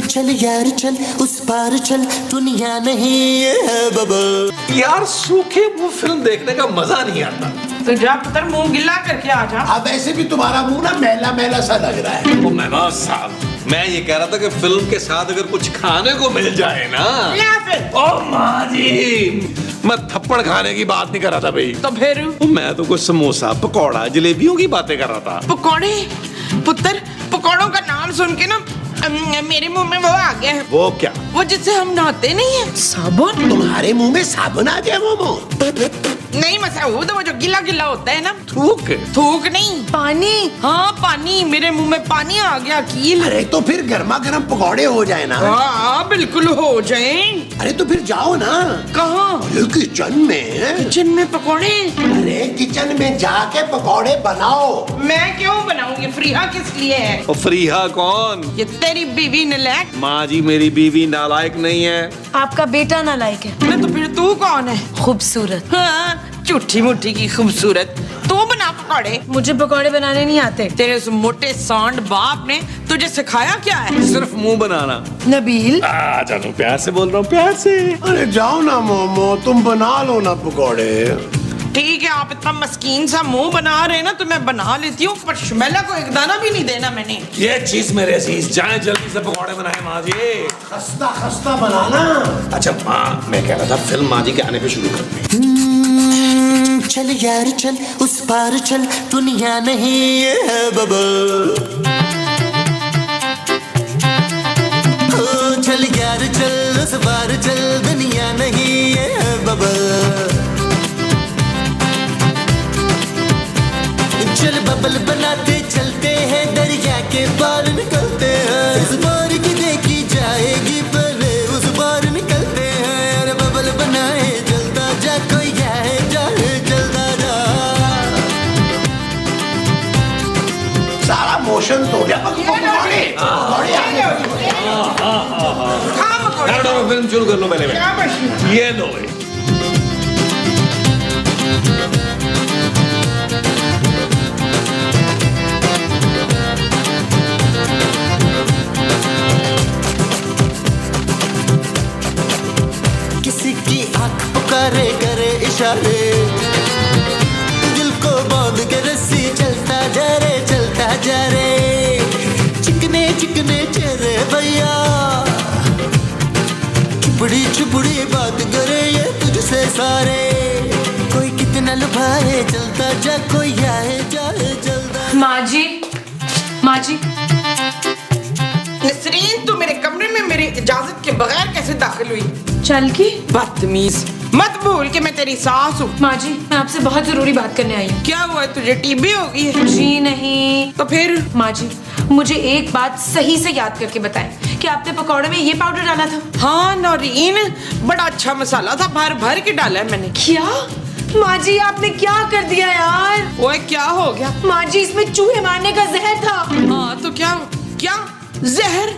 चल यार चल उस पार चल दुनिया नहीं है बबल। यार सूखे मुंह फिल्म देखने का मजा नहीं आता। तो जा पुत्र मुंह गिला करके आ जा। अब ऐसे भी तुम्हारा मुंह ना मैला मैला सा लग रहा है। वो मेहमान साहब, मैं ये कह रहा था कि फिल्म के साथ अगर कुछ खाने को मिल जाए ना। या फिर ओ माँ जी, मैं थप्पड़ खाने की बात नहीं कर रहा था भाई। तो फिर मैं तो कुछ समोसा पकौड़ा जलेबियों की बातें कर रहा था। पकौड़े? पुत्र पकौड़ों का नाम सुन के ना मेरे मुंह में वो आ गया है। वो क्या? वो जिससे हम नहाते नहीं है, साबुन। तुम्हारे मुंह में साबुन आ गया मोमो? नहीं मसूद, वो जो गिला गिला होता है ना। थूक? थूक नहीं, पानी। हाँ पानी, मेरे मुंह में पानी आ गया कील। अरे तो फिर गर्मा गर्म पकौड़े हो जाए ना। हाँ बिल्कुल हो जाए। अरे तो फिर जाओ ना। कहाँ? किचन में। किचन में पकौड़े? अरे किचन में जाके पकौड़े बनाओ। मैं क्यों बनाऊंगी? फ्रीहा किस लिए है? और फ्रीहा कौन? ये तेरी बीवी नालायक। माँ जी मेरी बीवी नालायक नहीं है। आपका बेटा नालायक है। मैं तो फिर तू कौन है? खूबसूरत। हाँ, झूठी मुट्ठी की खूबसूरत। तू बना पकौड़े। मुझे पकौड़े बनाने नहीं आते। तेरे उस मोटे सांड बाप ने तुझे सिखाया क्या है? सिर्फ मुंह बनाना। नबील जानू प्यार से बोल रहा हूँ, प्यार से। अरे जाओ ना मोमो, तुम बना लो ना पकौड़े। ठीक है, आप इतना मस्कीन सा मुंह बना रहे हैं ना, तो मैं बना लेती हूँ, पर शमेला को एक दाना भी नहीं देना मैंने। ये चीज मेरे अजीज, जाएं जल्दी से पकौड़े बनाए माँ जी। खस्ता खस्ता बनाना। अच्छा माँ, मैं कह रहा था फिल्म माँ जी के आने पे शुरू करते हैं। चल यार चल उस पार चल दुनिया नहीं है बबल। ओ चल यार चल उस पार चल दुनिया नहीं है बबल। चल बबल बनाते चलते हैं, दरिया के पार निकलते हैं। इस बार की देखी जाएगी पहले उस बार निकलते हैं। अरे बबल बनाए जलता जा, कोई जाए जाए जलता जा। सारा मोशन तो गया। पकौड़े पकौड़े आ गए। खा पकौड़े। फिल्म शुरू कर लो पहले। क्या मशीन? ये लो। किसी की आंख पुकारे करे इशारे, दिल को बांध के रस्सी चलता जा रे चलता जा रे। चिकने चिकने चेहरे भैया, चुपड़ी चुपड़ी बात करे ये तुझसे सारे। कोई कितना लुभाए चलता जा, कोई आए जाए जल्दा। माँ जी, माँ जी। नसरीन, तू मेरे कमरे में मेरी इजाजत के बगैर कैसे दाखिल हुई? चल की। बदतमीज, मत भूल कि मैं तेरी सास हूँ। माँ जी, मैं आपसे बहुत जरूरी बात करने आई हूँ। क्या हुआ है, तुझे टीबी हो गई है? जी नहीं। तो फिर? माँ जी, मुझे एक बात सही से याद करके बताएं कि आपने पकौड़े में ये पाउडर डाला था। हाँ नौरीन, बड़ा अच्छा मसाला था, भर भर के डाला है मैंने। क्या? माँ जी आपने क्या कर दिया यार? ओए क्या हो गया? माँ जी इसमें चूहे मारने का जहर था। हाँ तो क्या? क्या जहर?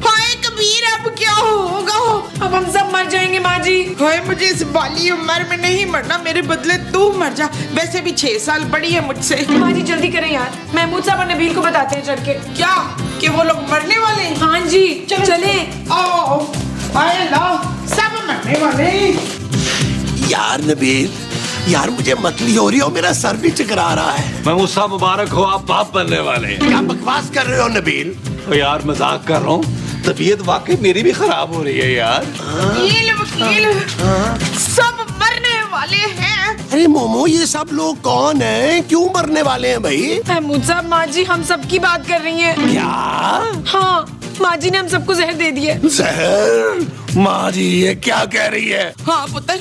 हाय कबीर, अब क्या होगा? अब हम सब मर जाएंगे माँ जी। हाय, मुझे इस बाली उम्र में नहीं मरना, मेरे बदले तू मर जा। वैसे भी 6 साल बड़ी है मुझसे। माँ जी जल्दी करें यार, महमूद साहब और नबील को बताते हैं चल के। क्या कि वो लोग मरने वाले हैं? हाँ जी चले। आओ, आए ला, सब मरने वाले। यार नबील, यार मुझे मतली हो रही हो, मेरा सर भी चकरा रहा है। महमूद मुबारक हो, आप बाप बनने वाले हैं। क्या बकवास कर रहे हो नबील? तो यार मजाक कर रहा हूँ, तबीयत वाकई मेरी भी खराब हो रही है यार। वकील सब मरने वाले हैं। अरे मोमो, ये सब लोग कौन हैं? क्यों मरने वाले हैं भाई? महमूद साहब, माँ जी हम सबकी बात कर रही हैं। क्या? हाँ, माँ जी ने हम सबको जहर दे दिया। जहर? माँ जी ये क्या कह रही है? हाँ पुत्र,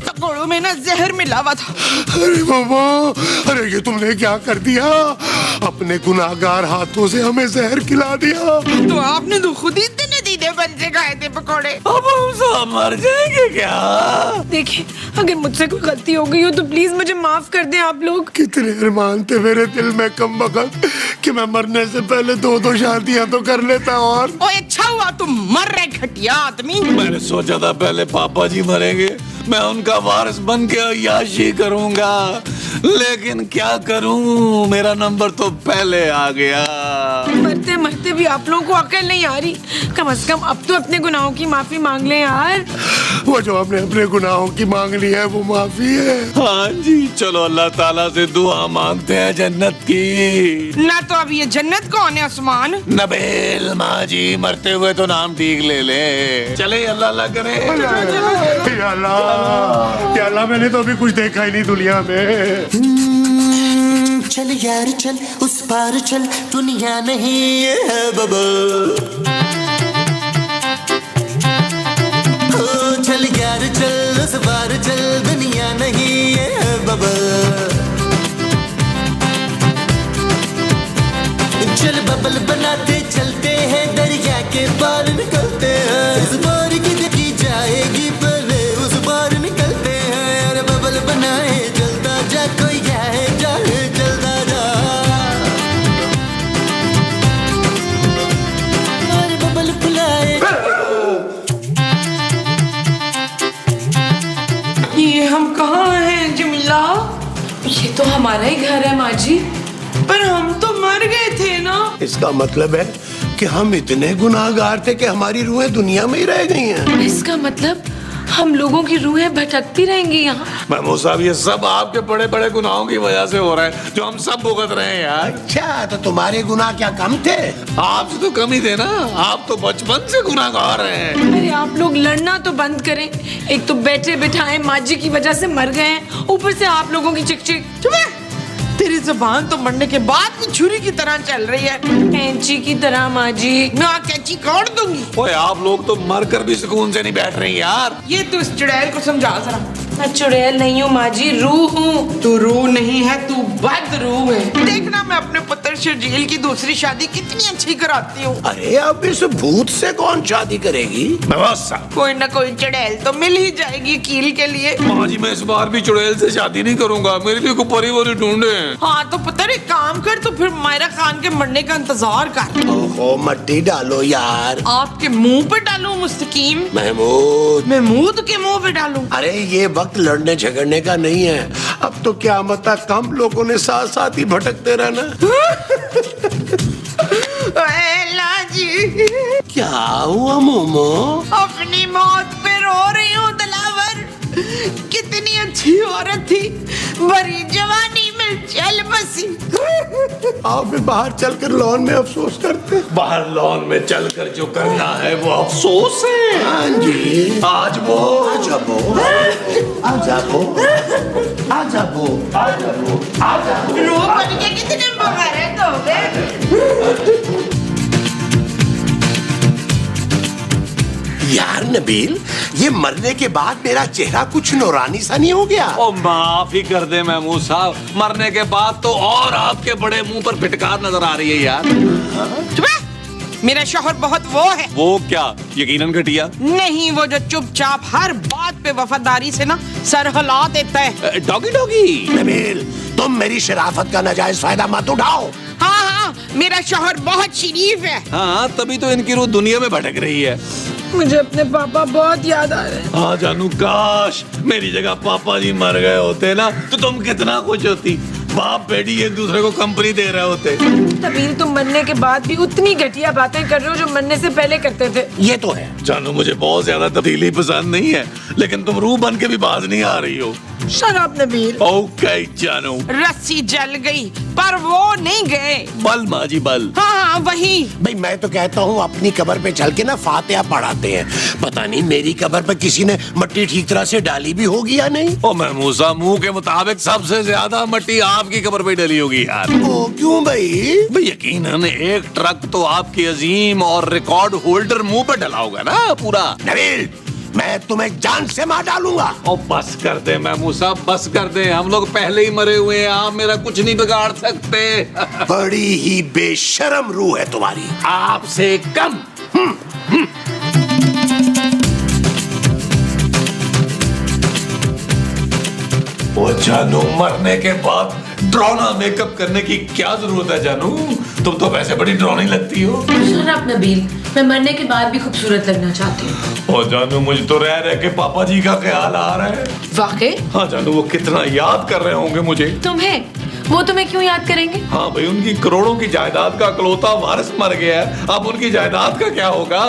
पकौड़ों में ना जहर मिला हुआ था। अरे मोमो, अरे ये तुमने क्या कर दिया? अपने गुनाहगार हाथों से हमें जहर खिला दिया। तो आपने तो खुद ही इतने दीदे बच्चे खाए थे पकौड़े। अब हम सब मर जाएंगे क्या? देखिए, अगर मुझसे कोई गलती हो गई हो तो प्लीज मुझे माफ कर दें आप लोग। कितने अरमान थे मेरे दिल में कम वक्त कि मैं मरने से पहले 2-2 शादियां तो कर लेता। और ओए अच्छा हुआ तुम मर रहे घटिया आदमी। मैंने सोचा था पहले पापा जी मरेंगे, मैं उनका वारिस बन के अय्याशी करूंगा, लेकिन क्या करूं, मेरा नंबर तो पहले आ गया। मरते मरते भी आप लोगों को अकल नहीं आ रही। कम से कम अब तो अपने गुनाहों की माफी मांग ले यार। वो जो हमने अपने गुनाहों की मांग ली है वो माफी है। हाँ जी, चलो अल्लाह ताला से दुआ मांगते हैं जन्नत की। ना तो अब ये जन्नत कौन है उस्मान? नबील माँ जी, मरते हुए तो नाम ठीक ले ले। चले अल्लाह अल्लाह करे। या अल्लाह, मैंने तो अभी कुछ देखा ही नहीं दुनिया में। चल यार चल उस पार चल, दुनिया नहीं ये है बबल। ओ चल यार चल उस पार चल, दुनिया नहीं ये है बबल। चल बबल बनाते चलते हैं, दरिया के पार निकलते हैं। इस बार की देखी जाएगी पहले उस बार निकलते हैं। अरे बबल बनाए चलता जा, कोई जाए जाए चलता जा। अरे बबल फुलाए। ये हम कहाँ हैं जमीला? ये तो हमारा ही घर है माँ जी। पर हम तो मर गए थे ना। इसका मतलब है कि हम इतने गुनाहगार थे कि हमारी रूहें दुनिया में ही रह गई हैं। इसका मतलब हम लोगों की रूहें भटकती रहेंगी यहाँ। महमूद साहब, ये सब आपके बड़े बड़े गुनाहों की वजह से हो रहा है, जो हम सब भुगत रहे हैं यार। अच्छा, तो तुम्हारे गुनाह क्या कम थे? आपसे तो कम ही थे ना, आप तो बचपन से गुनाहगार हैं। अरे आप लोग लड़ना तो बंद करें। एक तो बैठे बिठाए माँ जी की वजह से मर गए हैं, ऊपर से आप लोगों की चिक-चिक। तेरी जुबान तो मरने के बाद भी छुरी की तरह चल रही है। कैंची की तरह माँ जी। मैं कैंची काट दूंगी। ओए, आप लोग तो मरकर भी सुकून से नहीं बैठ रही यार। ये तू इस चुड़ैल को समझा जरा। मैं चुड़ैल नहीं हूँ माँ जी, रूह हूँ। तू रूह नहीं है, तू बदरूह है। देखना मैं अपने पुत्र शर्जील की दूसरी शादी कितनी अच्छी कराती हूँ। अरे अब इस भूत से कौन शादी करेगी? कोई ना कोई चुड़ैल तो मिल ही जाएगी कील के लिए। माँ जी, मैं इस बार भी चुड़ैल से शादी नहीं करूंगा, मेरे लिए कोई परी वरी ढूंढे। हाँ तो पुत्र एक काम कर, तो फिर मायरा खान के मरने का इंतजार कर। ओहो, मट्टी डालो यार। आपके मुंह पे डालूं मुस्तकीम? महमूद के मुंह पे डालूं? अरे ये वक्त लड़ने झगड़ने का नहीं है। अब तो क्या मत कम लोगों ने साथ साथ ही भटकते रहना। जी क्या हुआ मोमो? अपनी मौत पे रो रही हूँ दिलावर। कितनी अच्छी औरत थी, बड़ी जवानी में चल बसी। आओ फिर बाहर चलकर लॉन में अफसोस करते। बाहर लॉन में चलकर जो करना है वो अफसोस है। हाँ जी, आज वो आजा वो, आजा वो, आजा वो, आजा वो, आजा वो। रो बन के कितने मुबारक हो गए। यार नबील, ये मरने के बाद मेरा चेहरा कुछ नूरानी सा नहीं हो गया? ओ माफी कर दे महमूद साहब, मरने के बाद तो और आपके बड़े मुंह पर फिटकार नजर आ रही है यार। मेरा शौहर बहुत वो है। वो क्या? यकीनन घटिया? नहीं, वो जो चुपचाप हर बात पे वफादारी से ना सर हिला देता है। Doggy doggy. नबील, तुम मेरी शराफत का नाजायज फायदा मत उठाओ। हाँ, मेरा शौहर बहुत शरीफ है। हाँ, तभी तो इनकी रूह दुनिया में भटक रही है। मुझे अपने पापा बहुत याद आ रहे हैं। हाँ जानू, काश मेरी जगह पापा जी मर गए होते ना, तो तुम कितना खुश होती। बाप बेटी एक दूसरे को कंपनी दे रहे होते। नबील, तुम मरने के बाद भी उतनी घटिया बातें कर रहे हो जो मरने से पहले करते थे। ये तो है। जानू, मुझे बहुत ज्यादा तब्दीली पसंद नहीं है, लेकिन तुम रूह बन के भी बाज नहीं आ रही हो। शराब नबील। ओके जानू। रस्सी जल गई पर वो नहीं गए। बल माँ जी बल। हाँ वही। भाई मैं तो कहता हूँ अपनी कब्र पे चल के ना फातिहा पढ़ाते हैं। पता नहीं मेरी कब्र पे किसी ने मट्टी ठीक तरह से डाली भी होगी या नहीं। ओ महमूद साहब, मुंह के मुताबिक सबसे ज्यादा मट्टी आपकी कब्र पे डली होगी यार। ओ क्यों भाई? भाई यकीनन एक ट्रक तो आपकी अजीम और रिकॉर्ड होल्डर मुंह पे डला होगा ना पूरा। नबील, मैं तुम्हें जान से मार डालूंगा। ओ बस कर दे महमूद साहब, बस कर दे। हम लोग पहले ही मरे हुए हैं, आप मेरा कुछ नहीं बिगाड़ सकते। बड़ी ही बेशर्म रूह है तुम्हारी। आपसे कम। ओ जानू, मरने के बाद ड्रोना मेकअप करने की क्या जरूरत है जानू? तुम तो वैसे बड़ी ड्रोनी लगती हो। शट अप नबील, मैं मरने के बाद भी खूबसूरत लगना चाहती हूँ। ओ जानू, मुझे तो रह रह के पापा जी का ख्याल आ रहा है। वाकई? हाँ जानू, वो कितना याद कर रहे होंगे मुझे। तुम्हें? वो तुम्हें क्यों याद करेंगे? हाँ भाई, उनकी करोड़ों की जायदाद का इकलौता वारिस मर गया है, अब उनकी जायदाद का क्या होगा?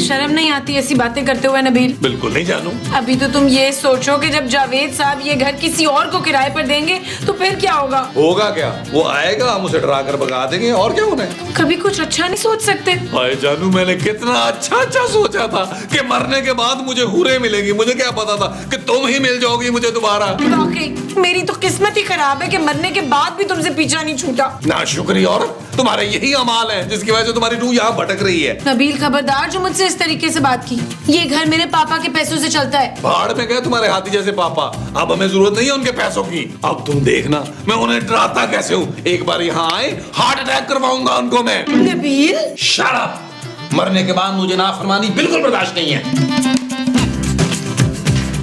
शर्म नहीं आती ऐसी बातें करते हुए नबील? बिल्कुल नहीं जानू। अभी तो तुम ये सोचो कि जब जावेद साहब ये घर किसी और को किराए पर देंगे तो फिर क्या होगा? होगा क्या? वो आएगा, हम उसे डरा कर भगा देंगे, और क्या होना है? कभी कुछ अच्छा नहीं सोच सकते? हाय जानू, मैंने कितना अच्छा सोचा था कि मरने के बाद मुझे हूरें मिलेंगी। मुझे क्या पता था कि तुम ही मिल जाओगी मुझे दोबारा। वाकई मेरी तो किस्मत ही खराब है कि मरने के बाद भी तुमसे पीछा नहीं छूटा। ना शुक्री औरत, तुम्हारे यही अमाल है जिसकी वजह से तुम्हारी रूह यहाँ भटक रही है। नबील खबरदार जो मुझसे इस तरीके से बात की। ये घर मेरे पापा के पैसों से चलता है। भाड़ में गए तुम्हारे हाथी जैसे पापा, अब हमें जरूरत नहीं है उनके पैसों की। अब तुम देखना मैं उन्हें डराता कैसे हूँ। एक बार यहाँ आए, हार्ट अटैक करवाऊंगा उनको मैं। Nabeel shut up! मरने के बाद मुझे नाफरमानी बिल्कुल बर्दाश्त नहीं है।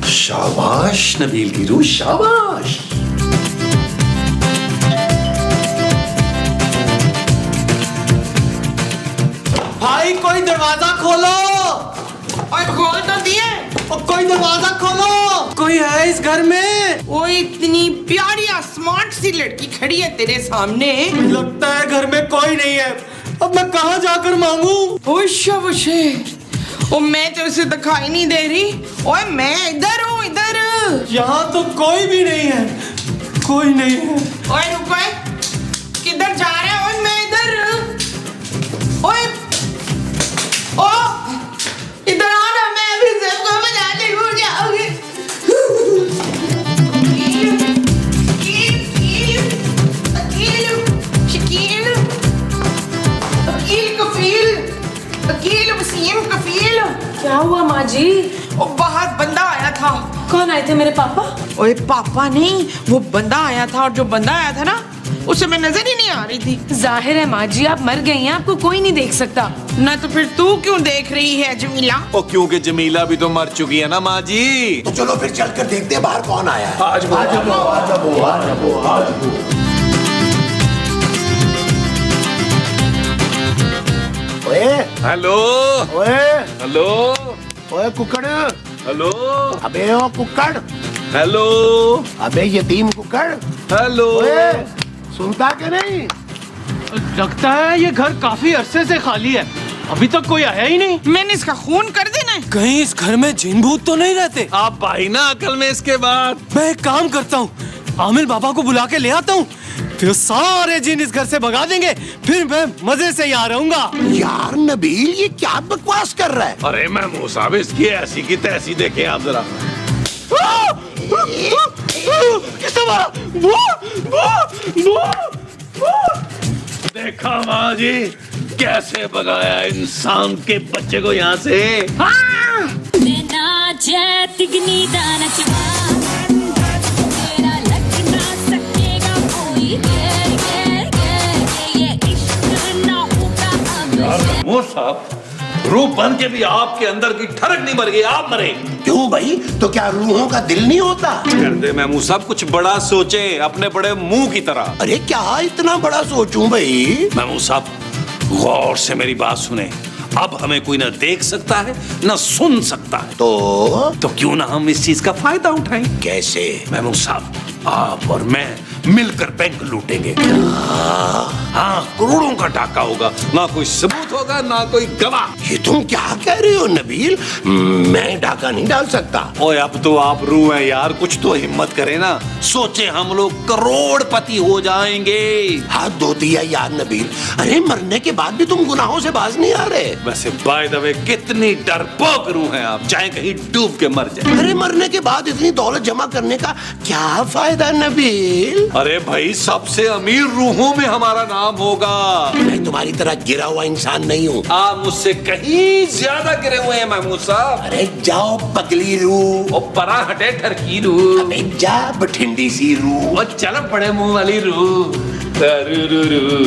शाबाश नबील की रूह, शाबाश। भाई कोई दरवाजा खोलो। और खोल तो दिए। और कोई दरवाजा खोलो, कोई है इस घर में? वो इतनी प्यारी स्मार्ट सी लड़की खड़ी है तेरे सामने। लगता है घर में कोई नहीं है। अब मैं कहाँ जाकर मांगू? ओ मैं तो उसे दिखाई नहीं दे रही। ओए मैं इधर हूँ, इधर। यहाँ तो कोई भी नहीं है, कोई नहीं है। ओए रुको, किधर जा रहे हो? ओए मैं इधर। ओए ओ इधर आना, मैं अभी सबको बजाने भूल जाऊंगी। क्या हुआ माँ जी? ओ बाहर बंदा आया था। कौन आए थे? मेरे पापा? ओए पापा नहीं, वो बंदा आया था, और जो बंदा आया था ना उसे मैं नजर ही नहीं आ रही थी। जाहिर है माँ जी आप मर गई हैं, आपको कोई नहीं देख सकता। ना तो फिर तू क्यों देख रही है जमीला? ओ क्योंकि जमीला भी तो मर चुकी है ना माँ जी। तो चलो फिर चल कर देखते हैं बाहर कौन आया है। आज ओए हेलो ओए हेलो ओए कुक्कड़, हेलो अबे ओ कुक्कड़, हेलो अबे यतीम कुक्कड़, हेलो। ओए सुनता कि नहीं? लगता है ये घर काफी अरसे से खाली है, अभी तक कोई आया ही नहीं। मैंने इसका खून कर देना है। कहीं इस घर में जिन भूत तो नहीं रहते? आप भाई ना अकल में इसके बाद। मैं एक काम करता हूँ, आमिर बाबा को बुला के ले आता हूँ, फिर सारे जिन इस घर से भगा देंगे, फिर मैं मजे से यहाँ रहूंगा। यार नबील ये क्या बकवास कर रहा है? अरे मैं मुसाब इसकी ऐसी की तैसी देखे आप जरा। किसने मारा? वो! देखा माँ जी कैसे भगाया इंसान के बच्चे को यहाँ से। वो साहब रूह बन के भी आपके अंदर की ठरक नहीं मर गई, आप मरे। क्यों भाई? तो क्या रूहों का दिल नहीं होता? कर दे महमूद साहब, कुछ बड़ा सोचे अपने बड़े मुंह की तरह। अरे क्या इतना बड़ा सोचूं भाई? महमूद साहब गौर से मेरी बात सुने। अब हमें कोई ना देख सकता है ना सुन सकता है, तो क्यों ना हम इस चीज का फायदा उठाएं। कैसे? महमूद साहब आप और मैं मिलकर बैंक लूटेंगे। हाँ करोड़ों का डाका होगा, ना कोई सबूत होगा ना कोई गवाह। ये तुम क्या कह रहे हो नबील? मैं डाका नहीं डाल सकता। ओए अब तो आप रूह हैं यार, कुछ तो हिम्मत करें ना। सोचे हम लोग करोड़पति हो जाएंगे। हाथ धोती है यार नबील। अरे मरने के बाद भी तुम गुनाहों से बाज नहीं आ रहे। वैसे बाय द वे कितनी डरपोक रूह हैं आप, चाहे कहीं डूब के मर जाए। अरे मरने के बाद इतनी दौलत जमा करने का क्या फायदा नबील? अरे भाई सबसे अमीर रूहों में हमारा नाम होगा। मैं तुम्हारी तरह गिरा हुआ इंसान नहीं हूँ। आप मुझसे कहीं ज्यादा गिरे हुए हैं महमूद साहब। अरे जाओ पगली रूह। ओ परा हटे ठरकी रूह। अबे जा बठिंडी सी रूह। ओ चल बड़े मुंह वाली रूह। रू रू रू।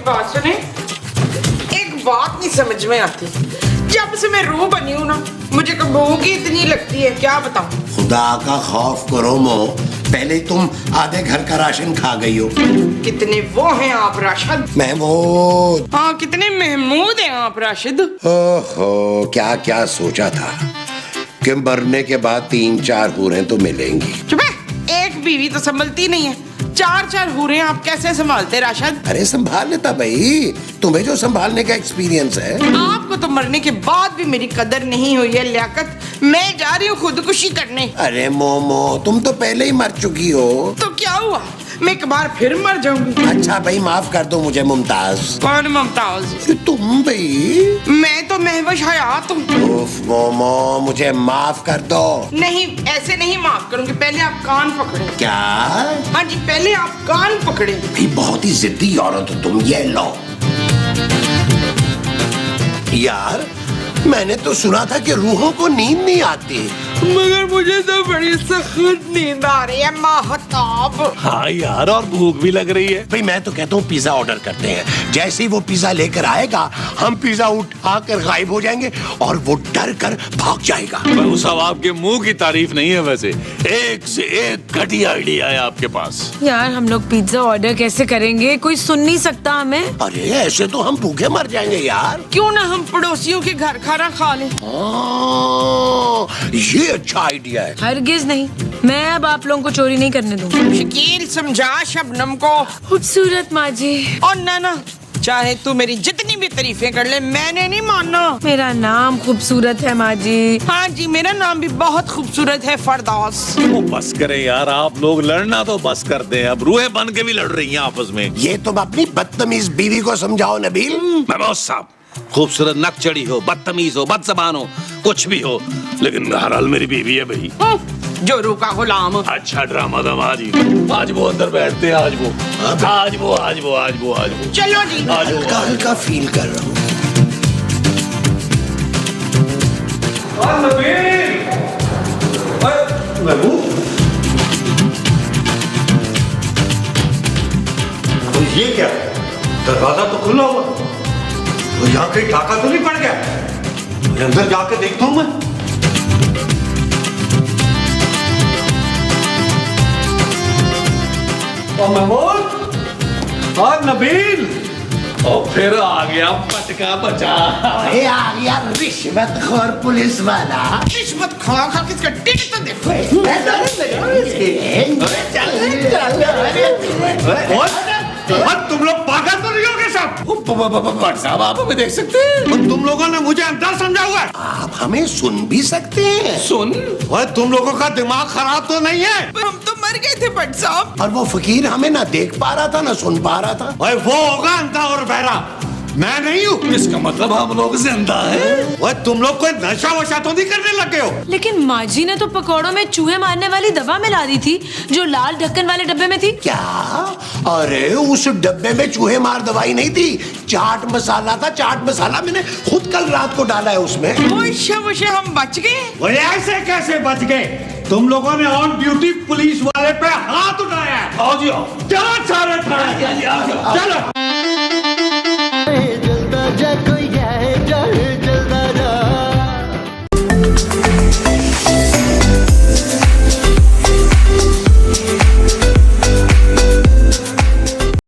बात सुने, एक बात नहीं समझ में आती। जब से मैं रूह बनी हूँ ना, मुझे कब भूख ही इतनी लगती है, क्या बताऊँ। खुदा का खौफ करो मो, पहले तुम आधे घर का राशन खा गई हो। कितने वो हैं आप राशिद। महमूद। हाँ, कितने महमूद हैं आप राशिद। ओहो, क्या क्या सोचा था कि मरने के बाद 3-4 हूरें तो मिलेंगी। चुप है, एक बीवी तो संभलती नहीं है, 4-4 हूरें आप कैसे संभालते राशिद। अरे संभाल लेता भाई, तुम्हें जो संभालने का एक्सपीरियंस है। आपको तो मरने के बाद भी मेरी कदर नहीं हुई है लियाकत। मैं जा रही हूँ खुदकुशी करने। अरे मोमो, तुम तो पहले ही मर चुकी हो। तो क्या हुआ, मैं एक बार फिर मर जाऊंगी। अच्छा भाई, माफ कर दो मुझे मुमताज। कौन मुमताज? कि तुम भाई। मैं तो महवश हयात हूँ। उफ मोमो, मुझे माफ कर दो। नहीं, ऐसे नहीं माफ करूंगी, पहले आप कान पकड़े। क्या? हाँ जी, पहले आप कान पकड़े। भी बहुत ही जिद्दी औरत हो तुम, ये लो। यार, मैंने तो सुना था कि रूहों को नींद नहीं आती, मगर मुझे तो बड़ी सख्त नींद आ रही है महताब। हाँ यार, और भूख भी लग रही है। भाई मैं तो कहता हूँ पिज्जा ऑर्डर करते हैं। जैसे ही वो पिज्जा लेकर आएगा, हम पिज्जा उठाकर गायब हो जाएंगे और वो डर कर भाग जाएगा। वो सब आपके मुंह की तारीफ नहीं है, वैसे एक से एक घटिया आइडिया है आपके पास। यार हम लोग पिज्जा ऑर्डर कैसे करेंगे, कोई सुन नहीं सकता हमें। अरे ऐसे तो हम भूखे मर जाएंगे यार। क्यों ना हम पड़ोसियों के घर खाना खा लें। ये अच्छा आइडिया है। हरगिज नहीं, मैं अब आप लोगों को चोरी नहीं करने दूंगी। शकील समझा शबनम को। खूबसूरत माँ जी। और नैना, चाहे तू मेरी जितनी भी तारीफें कर ले, मैंने नहीं मानना। मेरा नाम खूबसूरत है माँ जी। हाँ जी, मेरा नाम भी बहुत खूबसूरत है, फरदौस। वो बस करें यार, आप लोग लड़ना तो बस कर दें। अब रूहें बन के भी लड़ रही हैं आपस में। ये तुम अपनी बदतमीज बीवी को समझाओ नबील। महमूद साहब, खूबसूरत नकचड़ी हो, बदतमीज हो, बदजबान हो, कुछ भी हो, लेकिन बहरहाल मेरी बीवी है भाई। जो रूह का गुलाम। अच्छा ड्रामा था आज ही। आज वो अंदर बैठते हैं, आज वो। चलो जी। हल्का हल्का फील कर रहा हूँ। ये क्या, दरवाजा तो खुला हुआ, तो यहाँ कहीं डाका तो नहीं पड़ गया? अंदर जाके देखता हूँ मैं। महमूद और नबील, और फिर आ गया पटका बचा। अरे आ गया रिश्वतखोर पुलिस वाला। रिश्वत खा खा किसका टिक तो देखो। तुम लोग पागल तो नहीं होगे सब? साहब आप हमें देख सकते हैं। तुम लोगों ने मुझे अंदर समझा हुआ है। आप हमें सुन भी सकते हैं। सुन, तुम लोगों का दिमाग खराब तो नहीं है? पर हम तो मर गए थे भट्ट साहब। और वो फकीर हमें ना देख पा रहा था ना सुन पा रहा था। वो होगा अंधा और बहरा, मैं नहीं हूँ। इसका मतलब हम लोग जिंदा हैं। तुम लोग कोई नशा वशा तो नहीं करने लगे हो? लेकिन माँ जी ने तो पकौड़ों में चूहे मारने वाली दवा मिला दी थी, जो लाल ढक्कन वाले डब्बे में थी। क्या? अरे उस डब्बे में चूहे मार दवाई नहीं थी, चाट मसाला था। चाट मसाला मैंने खुद कल रात को डाला है उसमें। हम बच गए। ऐसे कैसे बच गए? तुम लोगों ने ऑन ड्यूटी पुलिस वाले पे हाथ उठाया। आओ जी आओ।